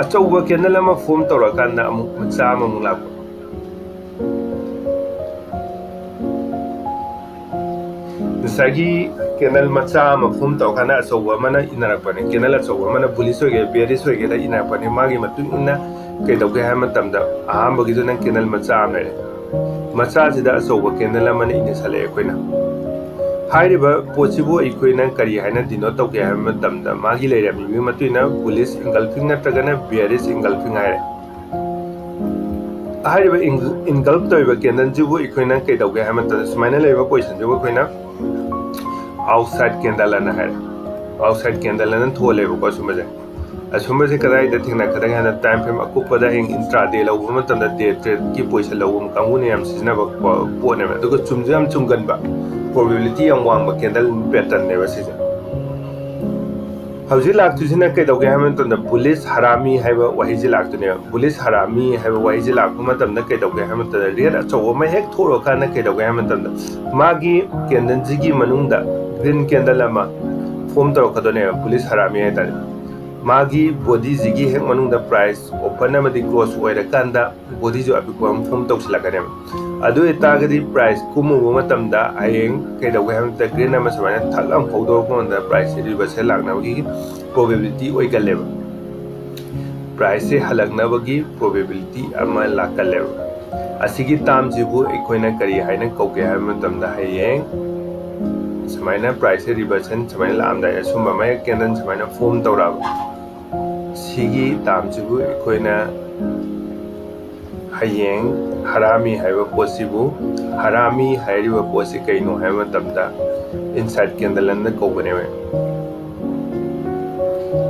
ꯑꯆꯧꯕ ꯀꯦꯟꯗꯜ ꯑꯃ ꯐꯣꯝ ꯇꯧꯔꯀꯥꯟꯗ ꯑꯃꯨꯛ ꯃꯆꯥ ꯑꯃꯃꯨꯛ ꯂꯥꯛꯄ ꯉꯁꯥꯏꯒꯤ ꯀꯦꯟꯗꯜ ꯃꯆꯥ ꯑꯃ ꯐꯣꯝ ꯇꯧꯔꯀꯥꯟꯗ ꯑꯆꯧꯕ ꯑꯃꯅ ꯏꯟꯅꯔꯛꯄꯅꯤ ꯀꯦꯟꯗꯜ ꯑꯆꯧꯕ ꯑꯃꯅ ꯕꯨꯂꯤꯁ ꯑꯣꯏꯒꯦꯔꯥ ꯕꯤꯌꯔꯤꯁ ꯑꯣꯏꯒꯦꯔꯥ ꯏꯟꯅꯔꯛꯄꯅꯤ ꯃꯥꯒꯤ ꯃꯇꯨꯡ ꯏꯟꯅ ꯀꯩꯗꯧꯒꯦ ꯍꯥꯏꯕ ꯃꯇꯝꯗ ꯑꯍꯥꯟꯕꯒꯤꯗꯨꯅ ꯀꯦꯟꯗꯜ ꯃꯆꯥ ꯑꯃ ꯂꯩꯔꯦ ꯃꯆꯥꯁꯤꯗ ꯑꯆꯧꯕ ꯀꯦꯟꯗꯜ ꯑꯃꯅ ꯏꯟꯅꯁꯜꯂꯛꯑꯦ ꯑꯩꯈꯣꯏꯅ ꯍꯥꯏꯔꯤꯕ ꯄꯣꯠꯁꯤꯕꯨ ꯑꯩꯈꯣꯏꯅ ꯀꯔꯤ ꯍꯥꯏꯅ ꯗꯤꯅꯣꯠ ꯇꯧꯒꯦ ꯍꯥꯏꯕ ꯃꯇꯝꯗ ꯃꯥꯒꯤ ꯂꯩꯔꯝꯃꯤꯕꯒꯤ ꯃꯇꯨꯡ ꯏꯟꯅ ꯕꯨꯂꯤꯁ ꯏꯟꯒꯜꯐꯤꯡ ꯅꯠꯇ꯭ꯔꯒꯅ ꯕꯤꯌꯔꯤꯁ ꯏꯟꯒꯜꯐꯤꯡ ꯍꯥꯏꯔꯦ ꯍꯥꯏꯔꯤꯕ ꯏꯟꯒꯜꯐ ꯇꯧꯔꯤꯕ ꯀꯦꯟꯗꯜꯁꯤꯕꯨ ꯑꯩꯈꯣꯏꯅ ꯀꯩꯗꯧꯒꯦ ꯍꯥꯏꯕ ꯃꯇꯝꯗ ꯁꯨꯃꯥꯏꯅ ꯂꯩꯔꯤꯕ ꯄꯣꯖꯤꯁꯟꯁꯤꯕꯨ ꯑꯩꯈꯣꯏꯅ ꯑꯥꯎꯠꯁꯥꯏꯗ ꯀꯦꯟꯗꯜ ꯑꯅ ꯍꯥꯏꯔꯦ ꯑꯥꯎꯠꯁꯥꯏꯗ ꯀꯦꯟꯗꯜ ꯑꯅ ꯊꯣꯜꯂꯦꯕꯀꯣ ꯁꯨꯝꯕꯁꯦ ꯑꯁꯨꯝꯕꯁꯦ ꯀꯗꯥꯏꯗ ꯊꯦꯡꯅꯒꯗꯒꯦ ꯍꯥꯏꯅ ꯇꯥꯏꯝ ꯐ꯭ꯔꯦꯝ ꯑꯀꯨꯞꯄꯗ ꯍꯌꯦꯡ ꯏꯟꯇ꯭ꯔꯥꯗꯦ ꯂꯧꯕ ꯃꯇꯝꯗ ꯗꯦ ꯇ꯭ꯔꯦꯗꯀꯤ ꯄꯣꯖꯤꯁꯟ ꯂꯧꯕ ꯀꯥꯡꯕꯨꯅ ꯌꯥꯝ ꯁꯤꯖꯤꯟꯅꯕ ꯄꯣꯠꯅꯦꯕ ꯑꯗꯨꯒ ꯆꯨꯝꯁꯨ ꯌꯥꯝ ꯆꯨꯝꯒꯟꯕ ꯄ꯭ꯔꯣꯕꯦꯕꯤꯂꯤꯇꯤ ꯌꯥꯝ ꯋꯥꯡꯕ ꯀꯦꯟꯗꯜ ꯄꯦꯇꯔꯟꯅꯦꯕ ꯁꯤꯁꯦ ꯍꯧꯖꯤꯛ ꯂꯥꯛꯇꯣꯏꯁꯤꯅ ꯀꯩꯗꯧꯒꯦ ꯍꯥꯏꯕ ꯃꯇꯝꯗ ꯕꯨꯂꯤꯁ ꯍꯔꯥꯃꯤ ꯍꯥꯏꯕ ꯋꯥꯍꯩꯁꯦ ꯂꯥꯛꯇꯣꯏꯅꯦꯕ ꯕꯨꯂꯤꯁ ꯍꯔꯥꯃꯤ ꯍꯥꯏꯕ ꯋꯥꯍꯩꯁꯦ ꯂꯥꯛꯄ ꯃꯇꯝꯗ ꯀꯩꯗꯧꯒꯦ ꯍꯥꯏꯕ ꯃꯇꯝꯗ ꯔꯦꯠ ꯑꯆꯧꯕ ꯑꯃ ꯍꯦꯛ ꯊꯣꯛꯂꯀꯥꯟꯗ ꯀꯩꯗꯧꯒꯦ ꯍꯥꯏꯕ ꯃꯇꯝꯗ ꯃꯥꯒꯤ ꯀꯦꯟꯗꯜꯁꯤꯒꯤ ꯃꯅꯨꯡꯗ ꯒ꯭ꯔꯤन ꯀꯦꯟꯗꯜ ꯑꯃ ꯐꯣꯝ ꯇꯧꯔꯛꯀꯗꯣꯏꯅꯦꯕ ꯕꯨꯂꯤꯁ ꯍꯔꯥꯃꯤ ꯍꯥꯏꯇꯥꯔꯦ ꯃꯥꯒꯤ ꯕꯣꯗꯤꯁꯤꯒꯤ ꯍꯦꯛ ꯃꯅꯨꯡꯗ ꯄ꯭ꯔꯥꯏꯁ ꯑꯣꯄꯟ ꯑꯃꯗꯤ ꯀ꯭ꯂꯣꯖ ꯑꯣꯏꯔꯀꯥꯟꯗ ꯕꯣꯗꯤꯁꯨ ꯑꯄꯤꯛꯄ ꯑꯃ ꯐꯣꯝ ꯇꯧꯁꯤꯜꯂꯛꯀꯅꯦꯕ ꯑꯗꯨ ꯑꯣꯏꯇꯥꯔꯒꯗꯤ ꯄ꯭ꯔꯥꯏꯁ ꯀꯨꯝꯃꯨꯕ ꯃꯇꯝꯗ ꯍꯌꯦꯡ ꯀꯩꯗꯧꯒꯦ ꯍꯥꯏꯕ ꯃꯇꯝꯗ ꯒ꯭ꯔꯤꯟ ꯑꯃ ꯁꯨꯃꯥꯏꯅ ꯊꯛ ꯑꯃ ꯐꯧꯗꯣꯔꯛꯄ ꯃꯇꯝꯗ ꯄ꯭ꯔꯥꯏꯁꯁꯦ ꯔꯤꯚꯔꯁꯦꯜ ꯂꯥꯛꯅꯕꯒꯤ ꯄ꯭ꯔꯣꯕꯦꯕꯤꯂꯤꯇꯤ ꯑꯣꯏꯒꯜꯂꯦꯕ ꯄ꯭ꯔꯥꯏꯁꯁꯦ ꯍꯜꯂꯛꯅꯕꯒꯤ ꯄ꯭ꯔꯣꯕꯦꯕꯤꯂꯤꯇꯤ ꯑꯃ ꯂꯥꯛꯀꯜꯂꯦꯕ ꯑꯁꯤꯒꯤ ꯇꯥꯝꯁꯤꯕꯨ ꯑꯩꯈꯣꯏꯅ ꯀꯔꯤ ꯍꯥꯏꯅ ꯀꯧꯒꯦ ꯍꯥꯏꯕ ꯃꯇꯝꯗ ꯍꯌꯦꯡ ꯁꯨꯃꯥꯏꯅ ꯄ꯭ꯔꯥꯏꯁꯁꯦ ꯔꯤꯚꯔꯁꯟ ꯁꯨꯃꯥꯏꯅ ꯂꯥꯛꯑꯝꯗꯥꯏ ꯑꯁꯨꯝꯕ ꯑꯃ ꯍꯦꯛ ꯀꯦꯟꯗꯜ ꯁꯨꯃꯥꯏꯅ ꯐꯣꯝ ꯇꯧꯔꯛꯑꯕ ꯁꯤꯒꯤ ꯇꯥꯝꯁꯤꯕꯨ ꯑꯩꯈꯣꯏꯅ ꯍꯌꯦꯡ ꯍꯔꯥꯃꯤ ꯍꯥꯏꯕ ꯄꯣꯠꯁꯤꯕꯨ ꯍꯔꯥꯃꯤ ꯍꯥꯏꯔꯤꯕ ꯄꯣꯠꯁꯤ ꯀꯩꯅꯣ ꯍꯥꯏꯕ ꯃꯇꯝꯗ ꯏꯟꯁꯥꯏꯠ ꯀꯦꯟꯗꯜ ꯑꯅ ꯀꯧꯕꯅꯦꯕ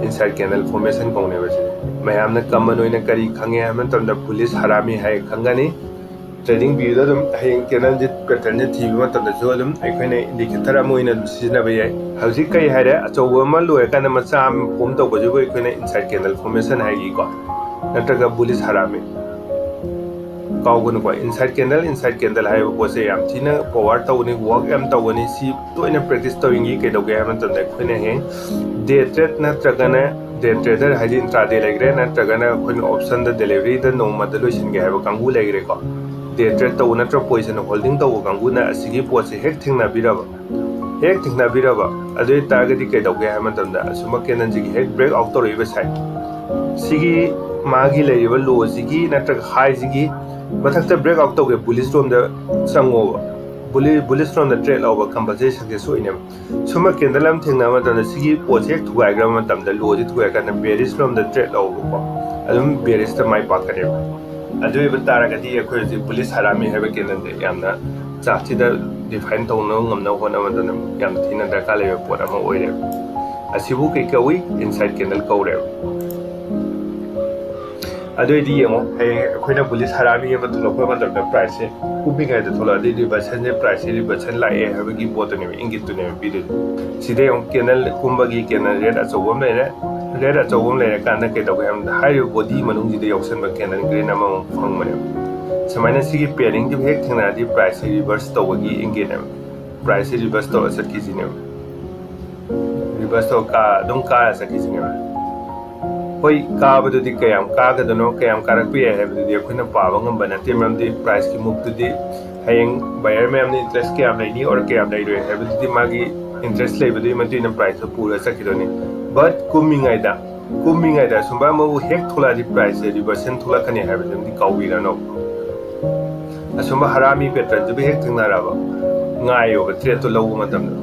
ꯏꯟꯁꯥꯏꯠ ꯀꯦꯟꯗꯜ ꯐꯣꯔꯃꯦꯁꯟ ꯀꯧꯅꯦꯕ ꯁꯤꯁꯦ ꯃꯌꯥꯝꯅ ꯀꯃꯟ ꯑꯣꯏꯅ ꯀꯔꯤ ꯈꯪꯉꯦ ꯍꯥꯏꯕ ꯃꯇꯝꯗ ꯕꯨꯂꯤꯁ ꯍꯔꯥꯃꯤ ꯍꯥꯏ ꯈꯪꯒꯅꯤ ꯇ꯭ꯔꯦꯗꯤꯡ ꯚ꯭ꯌꯨꯗ ꯑꯗꯨꯝ ꯍꯌꯦꯡ ꯀꯦꯟꯗꯜꯁꯦ ꯄꯦꯇꯔꯟꯁꯦ ꯊꯤꯕ ꯃꯇꯝꯗꯁꯨ ꯑꯗꯨꯝ ꯑꯩꯈꯣꯏꯅ ꯏꯟꯗꯤꯀꯦꯇꯔ ꯑꯃ ꯑꯣꯏꯅ ꯑꯗꯨꯝ ꯁꯤꯖꯤꯟꯅꯕ ꯌꯥꯏ ꯍꯧꯖꯤꯛ ꯀꯩ ꯍꯥꯏꯔꯦ ꯑꯆꯧꯕ ꯑꯃ ꯂꯣꯏꯔꯀꯥꯟꯗ ꯃꯆꯥ ꯑꯃ ꯐꯣꯝ ꯇꯧꯕꯁꯤꯕꯨ ꯑꯩꯈꯣꯏꯅ ꯏꯟꯁꯥꯏꯠ ꯀꯦꯟꯗꯜ ꯐꯣꯔꯃꯦꯁꯟ ꯍꯥꯏꯒꯤꯀꯣ ꯅꯠꯇ꯭ꯔꯒ ꯕꯨꯂꯤꯁ ꯍꯔꯥꯃꯤ ꯀꯥꯎꯒꯅꯨꯀꯣ ꯏꯟꯁꯥꯏꯠ ꯀꯦꯟꯗꯜ ꯍꯥꯏꯕ ꯄꯣꯠꯁꯦ ꯌꯥꯝ ꯊꯤꯅ ꯄꯋꯥꯔ ꯇꯧꯒꯅꯤ ꯋꯥꯛ ꯌꯥꯝ ꯇꯧꯒꯅꯤ ꯁꯤ ꯇꯣꯏꯅ ꯄ꯭ꯔꯦꯛꯇꯤꯁ ꯇꯧꯔꯤꯉꯩ ꯀꯩꯗꯧꯒꯦ ꯍꯥꯏꯕ ꯃꯇꯝꯗ ꯑꯩꯈꯣꯏꯅ ꯍꯌꯦꯡ ꯗꯦ ꯇ꯭ꯔꯦꯗ ꯅꯠꯇ꯭ꯔꯒꯅ ꯗꯦ ꯇ꯭ꯔꯦꯗꯔ ꯍꯥꯏꯗꯤ ꯏꯟꯇ꯭ꯔꯥꯗꯦ ꯂꯩꯈ꯭ꯔꯦ ꯅꯠꯇ꯭ꯔꯒꯅ ꯑꯩꯈꯣꯏꯅ ꯑꯣꯞꯁꯟꯗ ꯗꯦꯂꯤꯚꯔꯤꯗ ꯅꯣꯡꯃꯗ ꯂꯣꯏꯁꯤꯟꯒꯦ ꯍꯥꯏꯕ ꯀꯥꯡꯕꯨ ꯂꯩꯈ꯭ꯔꯦꯀꯣ ꯗꯦ ꯇ꯭ꯔꯦꯗ ꯇꯧꯕ ꯅꯠꯇ꯭ꯔꯒ ꯄꯣꯖꯤꯁꯟ ꯍꯣꯜꯗꯤꯡ ꯇꯧꯕ ꯀꯥꯡꯕꯨꯅ ꯑꯁꯤꯒꯤ ꯄꯣꯠꯁꯦ ꯍꯦꯛ ꯊꯦꯡꯅꯕꯤꯔꯕ ꯑꯗꯨ ꯑꯣꯏꯇꯥꯔꯒꯗꯤ ꯀꯩꯗꯧꯒꯦ ꯍꯥꯏꯕ ꯃꯇꯝꯗ ꯑꯁꯨꯝꯕ ꯀꯦꯟꯗꯜꯁꯤꯒꯤ ꯍꯦꯛ ꯕ꯭ꯔꯦꯛ ꯑꯥꯎꯠ ꯇꯧꯔꯛꯏꯕ ꯁꯥꯏꯠ ꯁꯤꯒꯤ ꯃꯥꯒꯤ ꯂꯩꯔꯤꯕ ꯂꯣꯁꯤꯒꯤ ꯅꯠꯇ꯭ꯔꯒ ꯍꯥꯏꯁꯤꯒꯤ ꯃꯊꯛꯇ ꯕ꯭ꯔꯦꯛ ꯑꯥꯎꯠ ꯇꯧꯒꯦ ꯕꯨꯂꯤꯁ ꯔꯣꯝꯗ ꯆꯪꯉꯣꯕ ꯕꯨꯂꯤꯁ ꯔꯣꯝꯗ ꯇ꯭ꯔꯦꯗ ꯂꯧꯕ ꯀꯝꯄꯜꯁꯔꯤ ꯁꯛꯁꯦꯁ ꯑꯣꯏꯅꯦꯕ ꯁꯨꯝꯕ ꯀꯦꯟꯗꯜ ꯑꯃ ꯊꯦꯡꯅꯕ ꯃꯇꯝꯗ ꯁꯤꯒꯤ ꯄꯣꯠꯁꯦ ꯍꯦꯛ ꯊꯨꯒꯥꯏꯈ꯭ꯔꯕ ꯃꯇꯝꯗ ꯂꯣꯁꯤ ꯊꯨꯒꯥꯏꯔꯀꯥꯟꯗ ꯕꯦꯔꯤꯁ ꯔꯣꯝꯗ ꯇ꯭ꯔꯦꯗ ꯂꯧꯕꯀꯣ ꯑꯗꯨꯝ ꯕꯦꯔꯤꯁꯇ ꯃꯥꯏ ꯄꯥꯛꯀꯅꯦꯕ ꯑꯗꯨ ꯑꯣꯏꯕ ꯇꯥꯔꯒꯗꯤ ꯑꯩꯈꯣꯏ ꯍꯧꯖꯤꯛ ꯕꯨꯂꯤꯁ ꯍꯔꯥꯃꯤ ꯍꯥꯏꯕ ꯀꯦꯟꯗꯜꯁꯦ ꯌꯥꯝꯅ ꯆꯥꯔꯠꯁꯤꯗ ꯗꯤꯐꯥꯏꯟ ꯇꯧꯅꯕ ꯉꯝꯅꯕ ꯍꯣꯠꯅꯕ ꯃꯇꯝꯗ ꯌꯥꯝ ꯊꯤꯅ ꯗꯔꯀꯥꯔ ꯂꯩꯕ ꯄꯣꯠ ꯑꯃ ꯑꯣꯏꯔꯦꯕ ꯑꯁꯤꯕꯨ ꯀꯩ ꯀꯧꯏ ꯏꯟꯁꯥꯏꯠ ꯀꯦꯟꯗꯜ ꯀꯧꯔꯦꯕ ꯑꯗꯨꯑꯣꯏꯗꯤ ꯌꯦꯡꯉꯣ ꯍꯌꯦꯡ ꯑꯩꯈꯣꯏꯅ ꯕꯨꯂꯤꯁ ꯍꯔꯥꯃꯤ ꯑꯃ ꯊꯣꯛꯂꯛꯄ ꯃꯇꯝꯗ ꯄ꯭ꯔꯥꯏꯁꯁꯦ ꯀꯨꯝꯃꯤꯉꯩꯗ ꯊꯣꯛꯂꯛꯑꯗꯤ ꯔꯤꯚꯔꯁꯟꯁꯦ ꯄ꯭ꯔꯥꯏꯁꯁꯦ ꯔꯤꯚꯔꯁꯟ ꯂꯥꯛꯑꯦ ꯍꯥꯏꯕꯒꯤ ꯄꯣꯠꯇꯨꯅꯦꯕ ꯏꯪꯒꯤꯠꯇꯨꯅꯦꯕ ꯄꯤꯗꯣꯏꯁꯦ ꯁꯤꯗ ꯌꯦꯡꯉꯣ ꯀꯦꯟꯗꯜ ꯀꯨꯝꯕꯒꯤ ꯀꯦꯟꯗꯜ ꯔꯦꯠ ꯑꯆꯧꯕ ꯑꯃ ꯂꯩꯔꯦ ꯔꯦꯠ ꯑꯆꯧꯕ ꯑꯃ ꯂꯩꯔꯀꯥꯟꯗ ꯀꯩꯗꯧꯒꯦ ꯍꯥꯏꯕꯗ ꯍꯥꯏꯔꯤꯕ ꯕꯣꯗꯤ ꯃꯅꯨꯡꯁꯤꯗ ꯌꯥꯎꯁꯟꯕ ꯀꯦꯟꯗꯜ ꯒ꯭ꯔꯤꯟ ꯑꯃꯃꯨꯛ ꯐꯪꯕꯅꯦꯕ ꯁꯨꯃꯥꯏꯅ ꯁꯤꯒꯤ ꯄꯦꯔꯤꯡꯁꯤꯕꯨ ꯍꯦꯛ ꯊꯦꯡꯅꯔꯗꯤ ꯄ꯭ꯔꯥꯏꯁꯁꯦ ꯔꯤꯚꯔꯁ ꯇꯧꯕꯒꯤ ꯏꯪꯒꯤꯠꯅꯦꯕ ꯄ꯭ꯔꯥꯏꯁꯁꯦ ꯔꯤꯚꯔꯁ ꯇꯧꯔ ꯆꯠꯈꯤꯁꯤꯅꯦꯕ ꯔꯤꯚꯔꯁ ꯇꯧꯔ ꯑꯗꯨꯝ ꯀꯥꯔ ꯆꯠꯈꯤꯁꯤꯅꯦꯕ ꯍꯣꯏ ꯀꯥꯕꯗꯨꯗꯤ ꯀꯌꯥꯝ ꯀꯥꯒꯗꯅꯣ ꯀꯌꯥꯝ ꯀꯥꯔꯛꯄ ꯌꯥꯏ ꯍꯥꯏꯕꯗꯨꯗꯤ ꯑꯩꯈꯣꯏꯅ ꯄꯥꯕ ꯉꯝꯕ ꯅꯠꯇꯦ ꯃꯔꯝꯗꯤ ꯄ꯭ꯔꯥꯏꯁꯀꯤ ꯃꯨꯚꯇꯨꯗꯤ ꯍꯌꯦꯡ ꯕꯥꯌꯔ ꯃꯌꯥꯝꯅ ꯏꯟꯇꯔꯦꯁ ꯀꯌꯥꯝ ꯂꯩꯅꯤ ꯑꯣꯔ ꯀꯌꯥꯝ ꯂꯩꯔꯣꯏ ꯍꯥꯏꯕꯗꯨꯗꯤ ꯃꯥꯒꯤ ꯏꯟꯇꯔꯦꯁ ꯂꯩꯕꯗꯨꯒꯤ ꯃꯇꯨꯡ ꯏꯟꯅ ꯄ꯭ꯔꯥꯏꯁꯇꯣ ꯄꯨꯔꯒ ꯆꯠꯈꯤꯗꯣꯏꯅꯤ ꯕꯠ ꯀꯨꯝꯃꯤꯉꯩꯗ ꯑꯁꯨꯝꯕ ꯑꯃꯕꯨ ꯍꯦꯛ ꯊꯣꯛꯂꯛꯑꯗꯤ ꯄ꯭ꯔꯥꯏꯁꯁꯦ ꯔꯤꯚꯔꯁꯟ ꯊꯣꯛꯂꯛꯀꯅꯤ ꯍꯥꯏꯕꯗꯨꯃꯗꯤ ꯀꯥꯎꯕꯤꯔꯅꯣ ꯑꯁꯨꯝꯕ ꯍꯔꯥꯃꯤ ꯄꯦꯇꯔꯟꯁꯤꯕꯨ ꯍꯦꯛ ꯊꯦꯡꯅꯔꯕ ꯉꯥꯏꯌꯣꯕ ꯇ꯭ꯔꯦꯗꯇꯣ ꯂꯧꯕ ꯃꯇꯝꯗ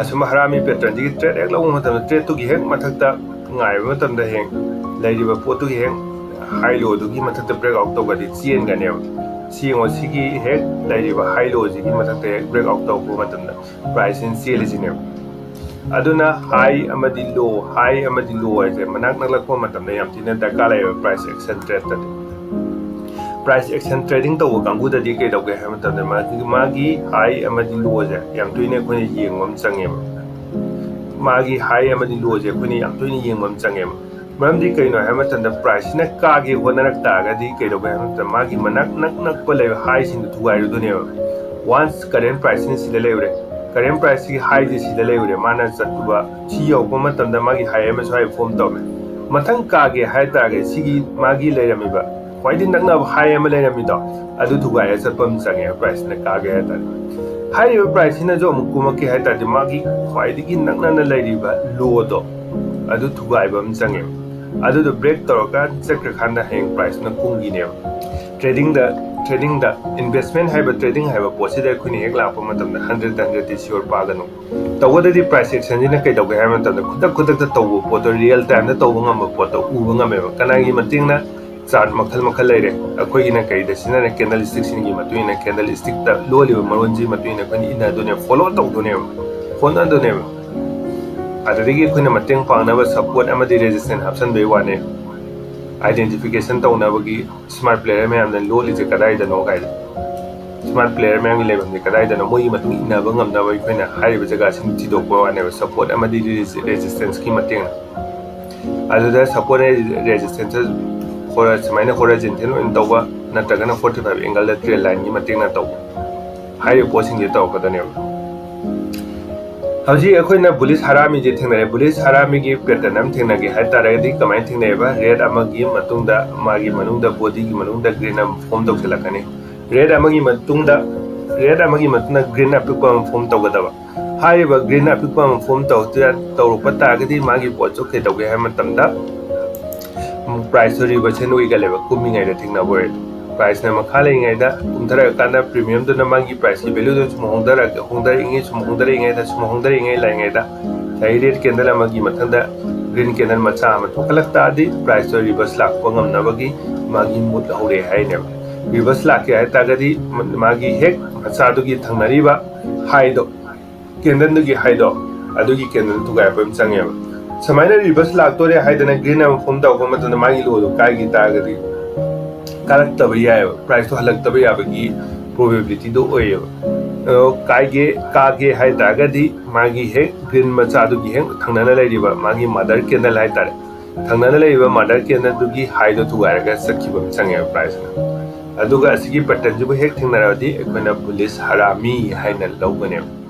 ꯑꯁꯨꯝꯕ ꯍꯔꯥꯃꯤ ꯄꯦꯇꯔꯟꯁꯤꯒꯤ ꯇ꯭ꯔꯦꯗ ꯍꯦꯛ ꯂꯧꯕ ꯃꯇꯝꯗ ꯇ꯭ꯔꯦꯗꯇꯨꯒꯤ ꯍꯦꯛ ꯃꯊꯛꯇ ꯉꯥꯏꯕ ꯃꯇꯝꯗ ꯍꯌꯦꯡ ꯂꯩꯔꯤꯕ ꯄꯣꯠꯇꯨꯒꯤ ꯍꯦꯛ ꯍꯥꯏ ꯂꯣꯗꯨꯒꯤ ꯃꯊꯛꯇ ꯕ꯭ꯔꯦꯛ ꯑꯥꯎꯠ ꯇꯧꯒꯗꯤ ꯆꯦꯟꯒꯅꯦꯕ ꯁꯤ ꯌꯦꯡꯉꯣ ꯁꯤꯒꯤ ꯍꯦꯛ ꯂꯩꯔꯤꯕ ꯍꯥꯏ ꯂꯣꯁꯤꯒꯤ ꯃꯊꯛꯇ ꯍꯦꯛ ꯕ꯭ꯔꯦꯛ ꯑꯥꯎꯠ ꯇꯧꯕ ꯃꯇꯝꯗ ꯄ꯭ꯔꯥꯏꯁꯁꯤꯅ ꯆꯦꯜꯂꯤꯁꯤꯅꯦꯕ ꯑꯗꯨꯅ ꯍꯥꯏ ꯑꯃꯗꯤ ꯂꯣ ꯍꯥꯏꯁꯦ ꯃꯅꯥꯛ ꯅꯛꯂꯛꯄ ꯃꯇꯝꯗ ꯌꯥꯝ ꯊꯤꯅ ꯗꯔꯀꯥꯔ ꯂꯩꯌꯦꯕ ꯄ꯭ꯔꯥꯏꯁ ꯑꯦꯛꯁꯟ ꯇ꯭ꯔꯦꯗꯇꯗꯤ ꯄ꯭ꯔꯥꯏꯁ ꯑꯦꯛꯁꯟ ꯇ꯭ꯔꯦꯗꯤꯡ ꯇꯧꯕ ꯀꯥꯡꯕꯨꯗꯗꯤ ꯀꯩꯗꯧꯒꯦ ꯍꯥꯏꯕ ꯃꯇꯝꯗ ꯃꯥꯒꯤ ꯍꯥꯏ ꯑꯃꯗꯤ ꯂꯣꯁꯦ ꯌꯥꯝ ꯇꯣꯏꯅ ꯑꯩꯈꯣꯏꯅ ꯌꯦꯡꯕ ꯑꯃ ꯆꯪꯉꯦꯕ ꯃꯥꯒꯤ ꯍꯥꯏ ꯑꯃꯗꯤ ꯂꯣꯁꯦ ꯑꯩꯈꯣꯏꯅ ꯌꯥꯝ ꯇꯣꯏꯅ ꯌꯦꯡꯕ ꯑꯃ ꯆꯪꯉꯦꯕ ꯃꯔꯝꯗꯤ ꯀꯩꯅꯣ ꯍꯥꯏꯕ ꯃꯇꯝꯗ ꯄ꯭ꯔꯥꯏꯁꯁꯤꯅ ꯀꯥꯒꯦ ꯍꯣꯠꯅꯔꯛ ꯇꯥꯔꯒꯗꯤ ꯀꯩꯗꯧꯒꯦ ꯍꯥꯏꯕ ꯃꯇꯝꯗ ꯃꯥꯒꯤ ꯃꯅꯥꯛ ꯅꯛꯄ ꯂꯩꯕ ꯍꯥꯏꯁꯤꯡꯗꯨ ꯊꯨꯒꯥꯏꯔꯨꯗꯣꯏꯅꯦꯕ ꯋꯥꯟꯁ ꯀꯔꯦꯟ ꯄ꯭ꯔꯥꯏꯁꯁꯤꯅ ꯁꯤꯗ ꯂꯩꯔꯨꯔꯦ ꯀꯔꯦꯟ ꯄ꯭ꯔꯥꯏꯁꯀꯤ ꯍꯥꯏꯁꯦ ꯁꯤꯗ ꯂꯩꯔꯦ ꯃꯥꯅ ꯆꯠꯄ ꯁꯤ ꯌꯧꯔꯛꯄ ꯃꯇꯝꯗ ꯃꯥꯒꯤ ꯍꯥꯏ ꯑꯃꯁꯨ ꯍꯥꯏ ꯐꯣꯝ ꯇꯧꯔꯝꯃꯦ ꯃꯊꯪ ꯀꯥꯒꯦ ꯍꯥꯏꯇꯥꯔꯒꯗꯤ ꯁꯤꯒꯤ ꯃꯥꯒꯤ ꯂꯩꯔꯝꯃꯤꯕ ꯈ꯭ꯋꯥꯏꯗꯒꯤ ꯅꯛꯅꯕ ꯍꯥꯏ ꯑꯃ ꯂꯩꯔꯝꯃꯤꯗꯣ ꯑꯗꯨ ꯊꯨꯒꯥꯏꯔ ꯆꯠꯄ ꯑꯃ ꯆꯪꯉꯦ ꯄ꯭ꯔꯥꯏꯁꯅ ꯀꯥꯒꯦ ꯍꯥꯏꯇꯥꯔꯦ ꯍꯥꯏꯔꯤꯕ ꯄ꯭ꯔꯥꯏꯁꯁꯤꯅꯁꯨ ꯑꯃꯨꯛ ꯀꯨꯝꯃꯛꯀꯦ ꯍꯥꯏꯇꯥꯔꯗꯤ ꯃꯥꯒꯤ ꯈ꯭ꯋꯥꯏꯗꯒꯤ ꯅꯛꯅꯅ ꯂꯩꯔꯤꯕ ꯂꯣꯗꯣ ꯑꯗꯨ ꯊꯨꯒꯥꯏꯕ ꯑꯃ ꯆꯪꯉꯦꯕ ꯑꯗꯨꯗꯣ ꯕ꯭ꯔꯦꯛ ꯇꯧꯔꯒ ꯆꯠꯈ꯭ꯔꯀꯥꯟꯗ ꯍꯌꯦꯡ ꯄ꯭ꯔꯥꯏꯁꯅ ꯀꯨꯝꯈꯤꯅꯦꯕ ꯇ꯭ꯔꯦꯗꯤꯡꯗ ꯏꯟꯚꯦꯁꯃꯦꯟ ꯍꯥꯏꯕ ꯇ꯭ꯔꯦꯗꯤꯡ ꯍꯥꯏꯕ ꯄꯣꯠꯁꯤꯗ ꯑꯩꯈꯣꯏꯅ ꯍꯦꯛ ꯂꯥꯛꯄ ꯃꯇꯝꯗ 100 ꯁꯤꯌꯣꯔ ꯄꯥꯒꯅꯨ ꯇꯧꯕꯗꯗꯤ ꯄ꯭ꯔꯥꯏꯁ ꯑꯦꯛꯁꯟꯁꯤꯅ ꯀꯩꯗꯧꯒꯦ ꯍꯥꯏꯕ ꯃꯇꯝꯗ ꯈꯨꯗꯛꯇ ꯇꯧꯕ ꯄꯣꯠꯇꯣ ꯔꯤꯌꯦꯜ ꯇꯥꯏꯝꯗ ꯇꯧꯕ ꯉꯝꯕ ꯄꯣꯠꯇꯣ ꯎꯕ ꯉꯝꯃꯦꯕ ꯀꯅꯥꯒꯤ ꯃꯇꯦꯡꯅ ꯆꯥꯔꯠ ꯃꯈꯜ ꯂꯩꯔꯦ ꯑꯩꯈꯣꯏꯒꯤꯅ ꯀꯩꯗ ꯁꯤꯖꯤꯟꯅꯔꯦ ꯀꯦꯟꯗꯜ ꯁ꯭ꯇꯤꯛꯁꯤꯡꯒꯤ ꯃꯇꯨꯡ ꯏꯟꯅ ꯀꯦꯟꯗꯜ ꯁ꯭ꯇꯤꯛꯇ ꯂꯣꯜꯂꯤꯕ ꯃꯔꯣꯟꯁꯤꯒꯤ ꯃꯇꯨꯡ ꯏꯟꯅ ꯑꯩꯈꯣꯏꯅ ꯏꯟꯅꯗꯣꯏꯅꯦꯕ ꯐꯣꯂꯣ ꯇꯧꯗꯣꯏꯅꯦꯕ ꯍꯣꯠꯅꯗꯣꯏꯅꯦꯕ ꯑꯗꯨꯗꯒꯤ ꯑꯩꯈꯣꯏꯅ ꯃꯇꯦꯡ ꯄꯥꯡꯅꯕ ꯁꯞꯄꯣꯔꯠ ꯑꯃꯗꯤ ꯔꯦꯖꯤꯁꯇꯦꯟꯁ ꯍꯥꯞꯆꯟꯕꯒꯤ ꯋꯥꯅꯦ आइडेंटिफिकेशन तौनबगी स्मार्ट प्लेयर मैम लोलीजे कदाइदनो गाइड स्मार्ट प्लेयर मैम लेबम कदाइदनो मोई मतुंग इनब ngamnaba इखोइना हारिब जगह सिंग थिदोकबा वानेबा सपोर्ट अमदि रेजिस्टेंस की मतेंग अदुदा सपोर्ट रेजिस्टेंस होरा समाइना होराइजोंटल इन तौबा नत्रगना 45 एंगल द ट्रेल लाइन की मतेंग ना तौबा हारिब पोसिंग जे तौकदनेबा हजी अखोइना बुलिस हरामी जे थेंगनारे बुलिस हरामी की पैटर्न अम थेंगनागे हाइतारगदि कमाइ थेंगनेबा रेड अमगी मतुंगदा मागी मनुंगदा बॉडी की मनुंगदा ग्रीन अम फॉर्म तौसलकने रेड अमगी मतुंगदा ग्रीन अपिकपा फॉर्म तौगदबा हाइबा ग्रीन अपिकपा फॉर्म तौरपा तागदि मागी पोचो के तौगे हाइ मतमदा प्राइस रिवर्सन ओइगलेबा कुमिङाइदा थेंगनाबोय प्राइस ने मखा लेङाइदा कुमथरा काना प्रीमियम दो नमागी प्राइस की वैल्यू दो होंदरिङै लाइङाइदा चाहि रेड कैंडल अमगी मथंदा ग्रीन कैंडल मचा अम थोकलक्तादि प्राइस तो रिवर्स लाक्पा ngamnabagi मागी मूड हौरे हाइने रिवर्स लाके हाइ तागदि मागी हेक मचादुगी थंगनरिबा हाइदो कैंडल दुगी हाइदो अदुगी कैंडल तुगायबम चंगेबा समाइना रिवर्स लाक्तोरे हाइदना ग्रीन अम फॉर्म तौबा मतंदा मागी लोदो काइगी तागदि कारक्तब याएबा प्राइस तो हलक्तब याबगी प्रोबेबिलिटी दो ओएबा कागे हाइ तागदि मागी हेक ग्रीन मचादुगी हेक थंगनना लेरिबा मागी मदर कैंडल हाइ तारे थंगनना लेरिबा मदर कैंडल दुगी हाइदो तुगायरगा चखिबम चंगे प्राइस अदुगा असिगी पैटर्न जुबो हेक थेंगनारादि एखोना बुलिस हरामी हाइना लौगनेबा